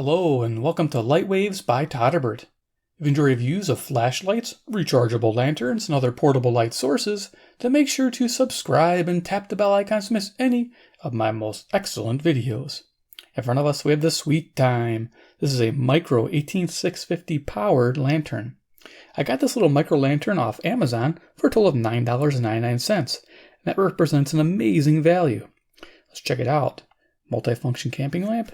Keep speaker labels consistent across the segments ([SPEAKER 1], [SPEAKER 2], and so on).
[SPEAKER 1] Hello and welcome to Lightwaves by todderbert. If you enjoy reviews of flashlights, rechargeable lanterns, and other portable light sources, then make sure to subscribe and tap the bell icon to miss any of my most excellent videos. In front of us we have the Sweetime. This is a micro 18650 powered lantern. I got this little micro lantern off Amazon for a total of $9.99. That represents an amazing value. Let's check it out. Multifunction camping lamp.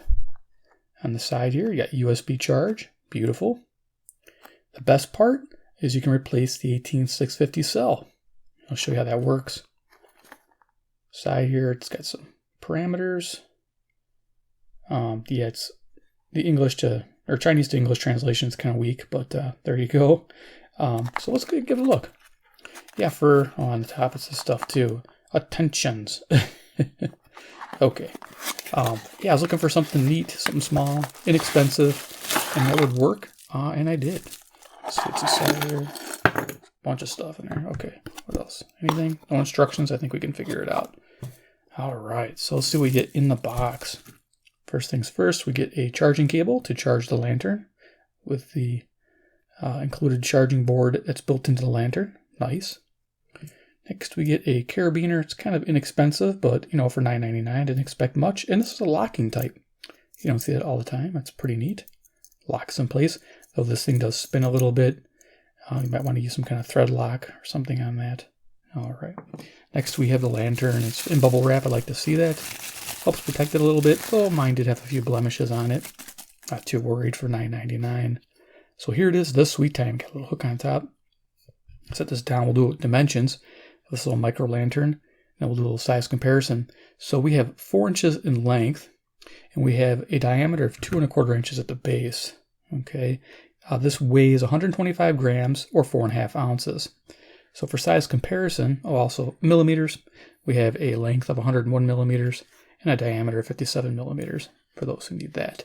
[SPEAKER 1] On the side here, you got USB charge. Beautiful. The best part is you can replace the 18650 cell. I'll show you how that works. Side here, it's got some parameters. It's the English to, or Chinese to English translation is kind of weak, but there you go. So let's give it a look. Yeah, on the top it's this stuff too. Attentions. Okay. Yeah, I was looking for something neat, something small, inexpensive, and that would work, and I did. Let's see what's inside here. Bunch of stuff in there. Okay, what else? Anything? No instructions? I think we can figure it out. All right, so let's see what we get in the box. First things first, we get a charging cable to charge the lantern with the included charging board that's built into the lantern. Nice. Next, we get a carabiner. It's kind of inexpensive, but, for $9.99, didn't expect much. And this is a locking type. You don't see that all the time. That's pretty neat. Locks in place. Though this thing does spin a little bit. You might want to use some kind of thread lock or something on that. All right. Next, we have the lantern. It's in bubble wrap. I like to see that. Helps protect it a little bit. Though mine did have a few blemishes on it. Not too worried for $9.99. So here it is, the Sweetime. Got a little hook on top. Set this down. We'll do dimensions. This little micro lantern, and we'll do a little size comparison. So we have 4 inches in length, and we have a diameter of 2¼ inches at the base. Okay, this weighs 125 grams or 4.5 ounces. So for size comparison, also millimeters, we have a length of 101 millimeters and a diameter of 57 millimeters for those who need that.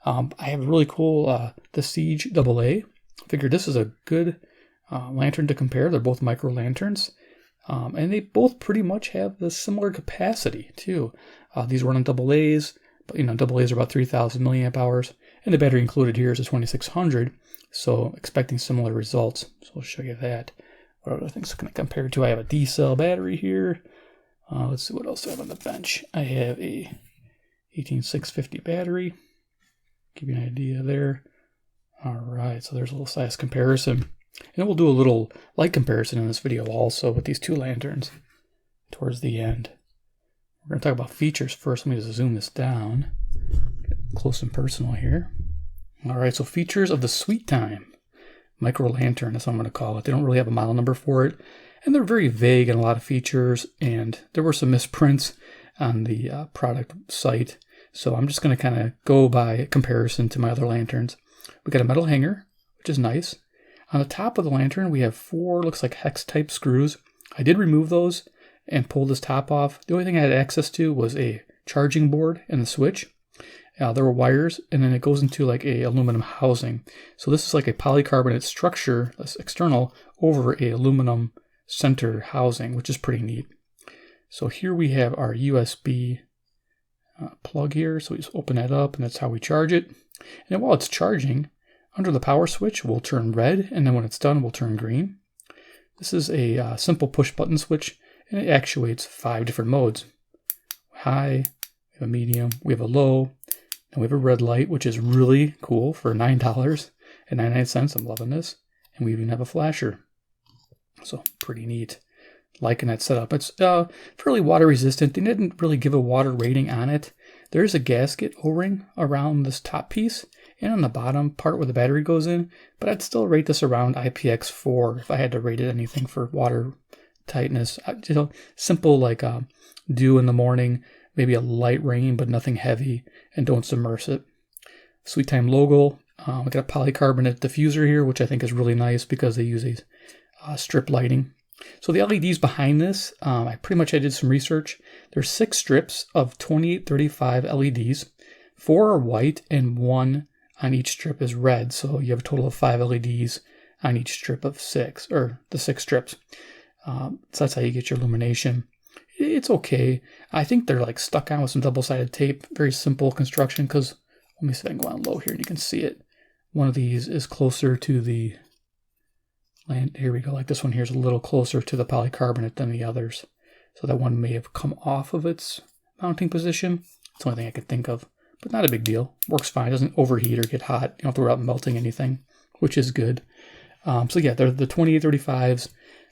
[SPEAKER 1] I have a really cool the Siege AA. Figured this is a good lantern to compare. They're both micro lanterns. And they both pretty much have the similar capacity too. These run on AA's, but AA's are about 3,000 milliamp hours, and the battery included here is a 2600. So expecting similar results. So I'll show you that. What other things can I compare to? I have a D-cell battery here. Let's see what else I have on the bench. I have a 18650 battery. Give you an idea there. All right, so there's a little size comparison. And we'll do a little light comparison in this video also with these two lanterns towards the end. We're going to talk about features first. Let me just zoom this down. Get close and personal here. All right, so features of the Sweetime micro lantern, that's what I'm going to call it. They don't really have a model number for it, and they're very vague in a lot of features, and there were some misprints on the product site. So I'm just going to kind of go by comparison to my other lanterns. We got a metal hanger, which is nice. On the top of the lantern, we have 4, looks like hex-type screws. I did remove those and pull this top off. The only thing I had access to was a charging board and the switch. There were wires, and then it goes into like a aluminum housing. So this is like a polycarbonate structure that's external over a aluminum center housing, which is pretty neat. So here we have our USB plug here. So we just open that up, and that's how we charge it. And then while it's charging, under the power switch, we'll turn red, and then when it's done, we'll turn green. This is a simple push-button switch, and it actuates 5 different modes. High, we have a medium, we have a low, and we have a red light, which is really cool for $9.99. I'm loving this. And we even have a flasher. So, pretty neat. Liking that setup. It's fairly water resistant. They didn't really give a water rating on it. There's a gasket O-ring around this top piece and on the bottom part where the battery goes in, but I'd still rate this around IPX4 if I had to rate it anything for water tightness. Simple like dew in the morning, maybe a light rain, but nothing heavy, and don't submerge it. Sweetime logo. We got a polycarbonate diffuser here, which I think is really nice because they use these strip lighting. So the LEDs behind this, I did some research. There's 6 strips of 2835 LEDs. 4 are white and 1 on each strip is red. So you have a total of 5 LEDs on each strip of 6, or the 6 strips. So that's how you get your illumination. It's okay. I think they're like stuck on with some double-sided tape. Very simple construction because Let me see if I can go on low here and you can see it. One of these is closer to the land. Here we go. Like this one here is a little closer to the polycarbonate than the others. So that one may have come off of its mounting position. It's the only thing I could think of, but not a big deal. Works fine. It doesn't overheat or get hot. You don't have to worry about melting anything, which is good. So yeah, they're the 2835s.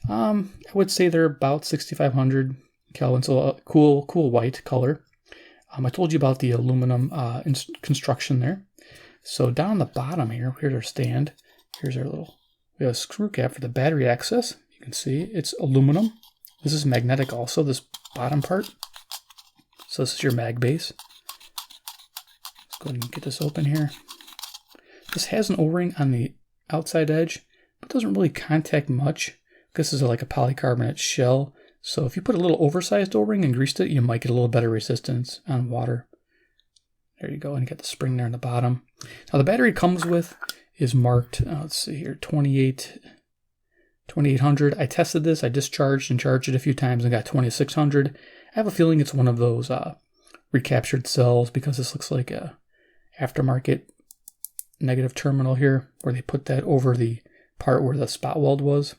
[SPEAKER 1] I would say they're about 6,500 Kelvin, so a cool white color. I told you about the aluminum construction there. So down the bottom here, here's our stand. Here's our we have a screw cap for the battery access. You can see it's aluminum. This is magnetic also, this bottom part. So this is your mag base. Let's go ahead and get this open here. This has an O-ring on the outside edge, but doesn't really contact much. This is like a polycarbonate shell. So if you put a little oversized O-ring and greased it, you might get a little better resistance on water. There you go, and you got the spring there on the bottom. Now the battery it comes with is marked, let's see here, 2800. I tested this, I discharged and charged it a few times and got 2600. I have a feeling it's one of those recaptured cells because this looks like a aftermarket negative terminal here where they put that over the part where the spot weld was.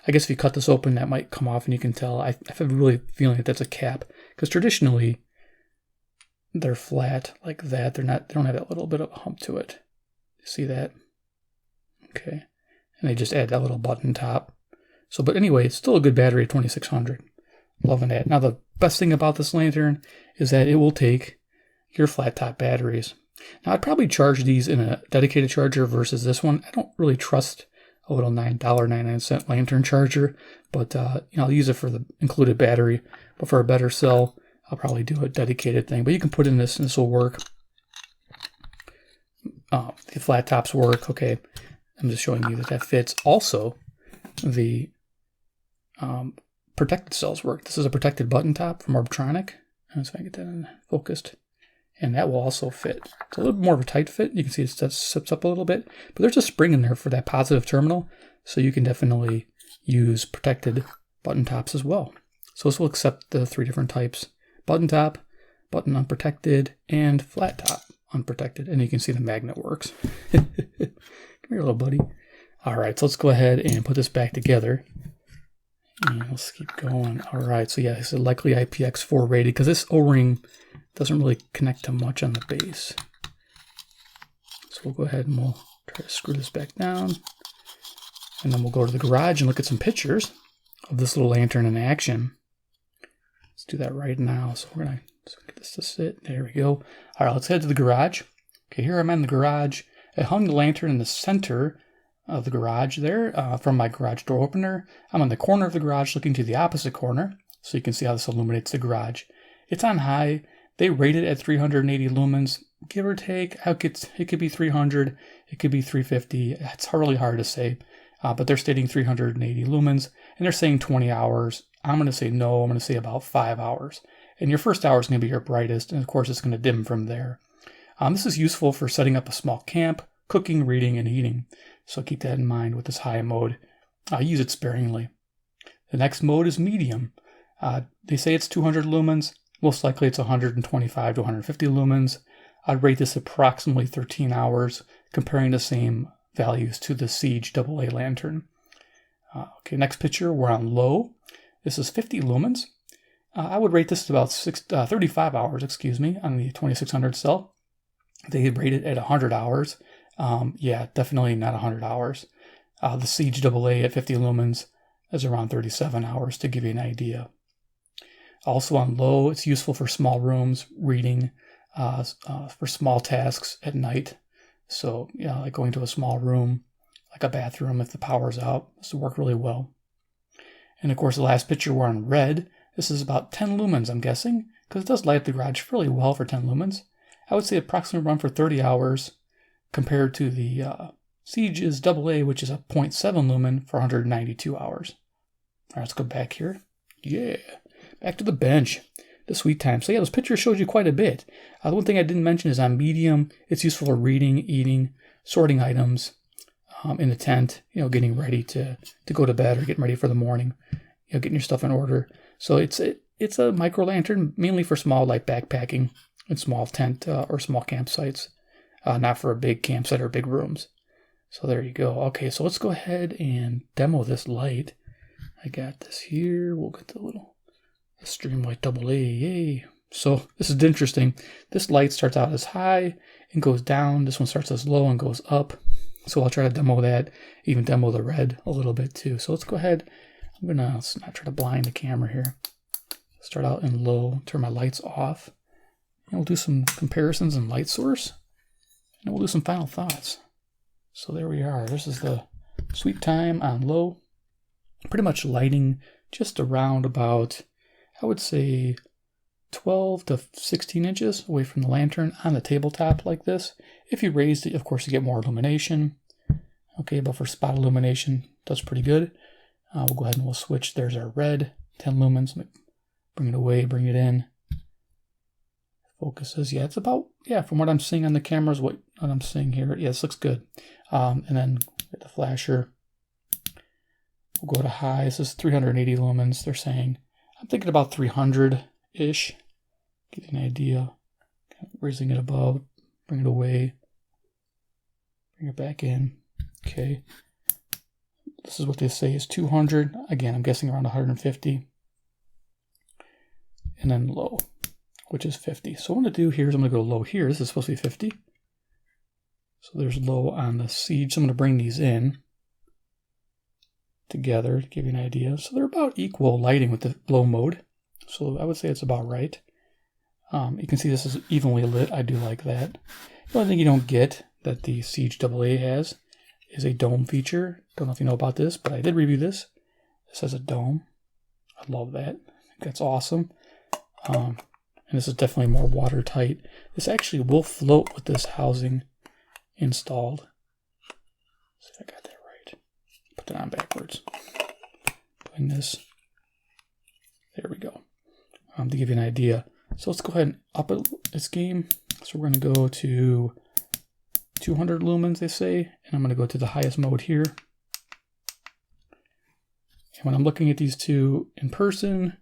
[SPEAKER 1] I guess if you cut this open, that might come off and you can tell. I have a really feeling that that's a cap because traditionally they're flat like that. They don't have that little bit of a hump to it. You see that? Okay. And they just add that little button top. So, but anyway, it's still a good battery at 2600. Loving that. Now, the best thing about this lantern is that it will take your flat top batteries. Now, I'd probably charge these in a dedicated charger versus this one. I don't really trust a little $9.99 lantern charger, but I'll use it for the included battery. But for a better cell, I'll probably do a dedicated thing. But you can put in this and this will work. The flat tops work. Okay, I'm just showing you that fits. Also, the protected cells work. This is a protected button top from Orbtronic. So I get that focused. And that will also fit. It's a little bit more of a tight fit. You can see it sips up a little bit. But there's a spring in there for that positive terminal. So you can definitely use protected button tops as well. So this will accept the 3 different types. Button top, button unprotected, and flat top unprotected. And you can see the magnet works. Come here, little buddy. All right, so let's go ahead and put this back together. And let's keep going. All right, so yeah, it's likely IPX4 rated because this O-ring doesn't really connect to much on the base. So we'll go ahead and we'll try to screw this back down. And then we'll go to the garage and look at some pictures of this little lantern in action. Let's do that right now. So we're going to get this to sit. There we go. All right, let's head to the garage. Okay, here I'm in the garage. I hung the lantern in the center of the garage there from my garage door opener. I'm on the corner of the garage looking to the opposite corner. So you can see how this illuminates the garage. It's on high. They rate it at 380 lumens, give or take. It could be 300, it could be 350. It's really hard to say, but they're stating 380 lumens, and they're saying 20 hours. I'm going to say no. I'm going to say about 5 hours. And your first hour is going to be your brightest, and of course it's going to dim from there. This is useful for setting up a small camp, cooking, reading, and eating. So keep that in mind with this high mode. Use it sparingly. The next mode is medium. They say it's 200 lumens. Most likely it's 125 to 150 lumens. I'd rate this approximately 13 hours, comparing the same values to the Siege AA lantern. Okay, next picture, we're on low. This is 50 lumens. I would rate this at about 35 hours, on the 2600 cell. They rate it at 100 hours. Yeah, definitely not 100 hours. The Siege AA at 50 lumens is around 37 hours to give you an idea. Also on low, it's useful for small rooms, reading, for small tasks at night. So, like going to a small room, like a bathroom if the power's out. This will work really well. And of course, the last picture, we're on red. This is about 10 lumens, I'm guessing, because it does light up the garage fairly well for 10 lumens. I would say approximately run for 30 hours compared to the Siege's AA, which is a 0.7 lumen for 192 hours. All right, let's go back here. Yeah. Back to the bench, the Sweetime. So yeah, those pictures showed you quite a bit. The one thing I didn't mention is on medium, it's useful for reading, eating, sorting items in the tent, getting ready to go to bed or getting ready for the morning, getting your stuff in order. So it's a micro lantern, mainly for small light backpacking and small tent or small campsites. not for a big campsite or big rooms. So there you go. Okay, so let's go ahead and demo this light. I got this here. We'll get the little Streamlight AA. Yay. So this is interesting. This light starts out as high and goes down. This one starts as low and goes up. So I'll try to demo that, even demo the red a little bit too. So let's go ahead. Let's not try to blind the camera here. Start out in low, turn my lights off. And we'll do some comparisons in light source. And we'll do some final thoughts. So there we are. This is the Sweetime on low. Pretty much lighting just around about, I would say, 12 to 16 inches away from the lantern on the tabletop like this. If you raised it, of course, you get more illumination. Okay, but for spot illumination, that's pretty good. We'll go ahead and we'll switch. There's our red, 10 lumens. Bring it away, bring it in. Focuses, yeah, it's about, yeah, from what I'm seeing on the cameras, what I'm seeing here, yeah, this looks good. And then get the flasher. We'll go to high. This is 380 lumens, they're saying. I'm thinking about 300-ish. Give you an idea. Raising it above, bring it away, bring it back in. Okay. This is what they say is 200. Again, I'm guessing around 150. And then low, which is 50. So what I'm going to do here is I'm going to go low here. This is supposed to be 50. So there's low on the siege. So I'm going to bring these in together to give you an idea. So they're about equal lighting with the low mode. So I would say it's about right. You can see this is evenly lit. I do like that. The only thing you don't get that the Siege AA has is a dome feature. Don't know if you know about this, but I did review this. This has a dome. I love that. I think that's awesome. And this is definitely more watertight. This actually will float with this housing installed. Let's see if I got that right. Put that on backwards. Doing this. There we go. To give you an idea. So let's go ahead and up it this game. So we're going to go to 200 lumens, they say, and I'm going to go to the highest mode here. And when I'm looking at these two in person,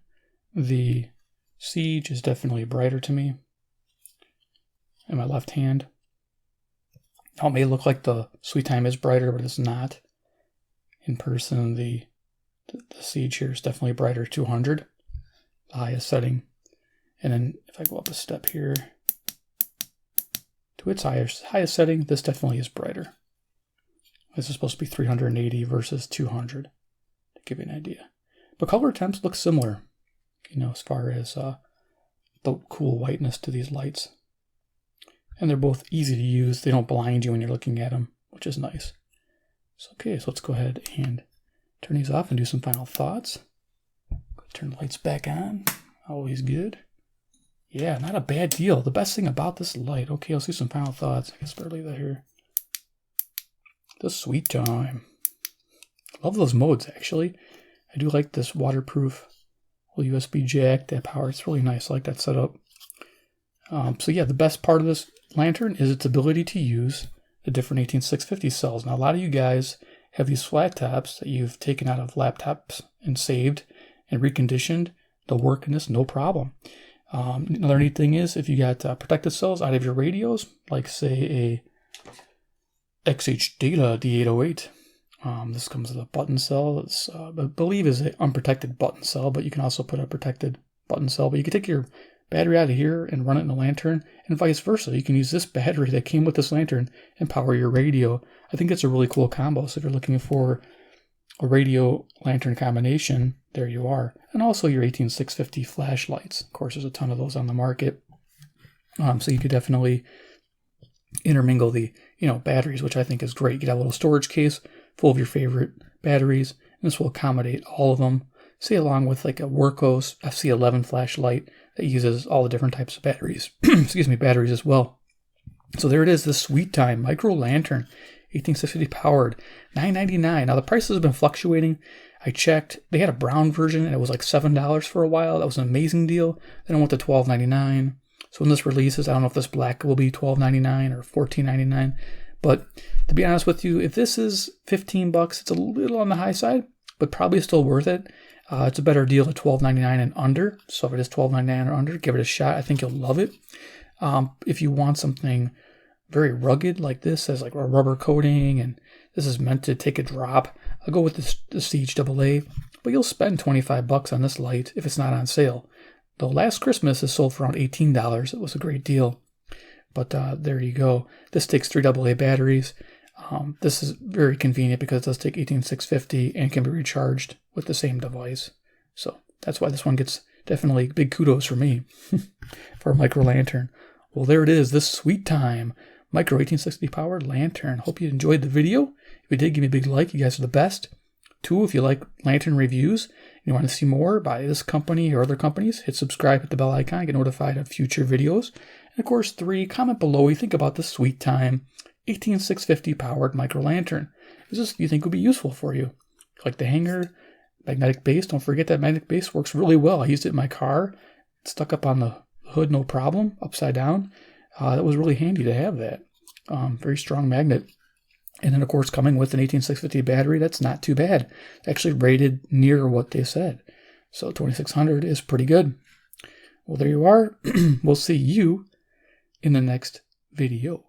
[SPEAKER 1] the Siege is definitely brighter to me in my left hand. Now it may look like the Sweetime is brighter, but it's not. In person, the Siege here is definitely brighter, 200, the highest setting. And then if I go up a step here to its highest setting, this definitely is brighter. This is supposed to be 380 versus 200, to give you an idea. But color temps look similar, you know, as far as the cool whiteness to these lights. And they're both easy to use. They don't blind you when you're looking at them, which is nice. So, okay, so let's go ahead and turn these off and do some final thoughts. Turn the lights back on. Always good. Yeah, not a bad deal. The best thing about this light. Okay, let's do some final thoughts. I guess better leave that here. The Sweetime. Love those modes, actually. I do like this waterproof little USB jack, that power. It's really nice. I like that setup. So yeah, the best part of this lantern is its ability to use the different 18650 cells. Now, a lot of you guys have these flat tops that you've taken out of laptops and saved and reconditioned. They'll work in this, no problem. Another neat thing is if you got protected cells out of your radios, like say a XH Data D808. This comes with a button cell. It's, I believe is an unprotected button cell, but you can also put a protected button cell. But you can take your battery out of here and run it in a lantern, and vice versa. You can use this battery that came with this lantern and power your radio. I think it's a really cool combo. So if you're looking for a radio lantern combination, there you are. And also your 18650 flashlights. Of course, there's a ton of those on the market. So you could definitely intermingle the batteries, which I think is great. You get a little storage case full of your favorite batteries, and this will accommodate all of them. Say along with like a Workhos FC11 flashlight that uses all the different types of batteries. Excuse me, batteries as well. So there it is, the Sweetime Micro Lantern, 18650 powered, $9.99. Now the prices have been fluctuating. I checked. They had a brown version and it was like $7 for a while. That was an amazing deal. Then it went to $12.99. So when this releases, I don't know if this black will be $12.99 or $14.99. But to be honest with you, if this is $15, it's a little on the high side, but probably still worth it. It's a better deal at $12.99 and under. So if it is $12.99 or under, give it a shot. I think you'll love it. If you want something very rugged like this, has like a rubber coating, and this is meant to take a drop. I'll go with the Siege AA, but you'll spend $25 on this light if it's not on sale. Though last Christmas it sold for around $18. It was a great deal. But there you go. This takes 3 AA batteries. This is very convenient because it does take 18650 and can be recharged with the same device. So that's why this one gets definitely big kudos for me for a micro lantern. Well, there it is, this Sweetime Micro 1860 powered lantern. Hope you enjoyed the video. If you did, give me a big like. You guys are the best. 2, if you like lantern reviews and you want to see more by this company or other companies, hit subscribe, hit the bell icon, get notified of future videos. And of course, 3, comment below what you think about the Sweetime 18650 powered micro lantern. Is this, do you think, would be useful for you? Like the hanger, magnetic base. Don't forget that magnetic base works really well. I used it in my car. It stuck up on the hood, no problem, upside down. That was really handy to have that. Very strong magnet. And then, of course, coming with an 18650 battery, that's not too bad. It's actually rated near what they said. So 2600 is pretty good. Well, there you are. We'll see you in the next video.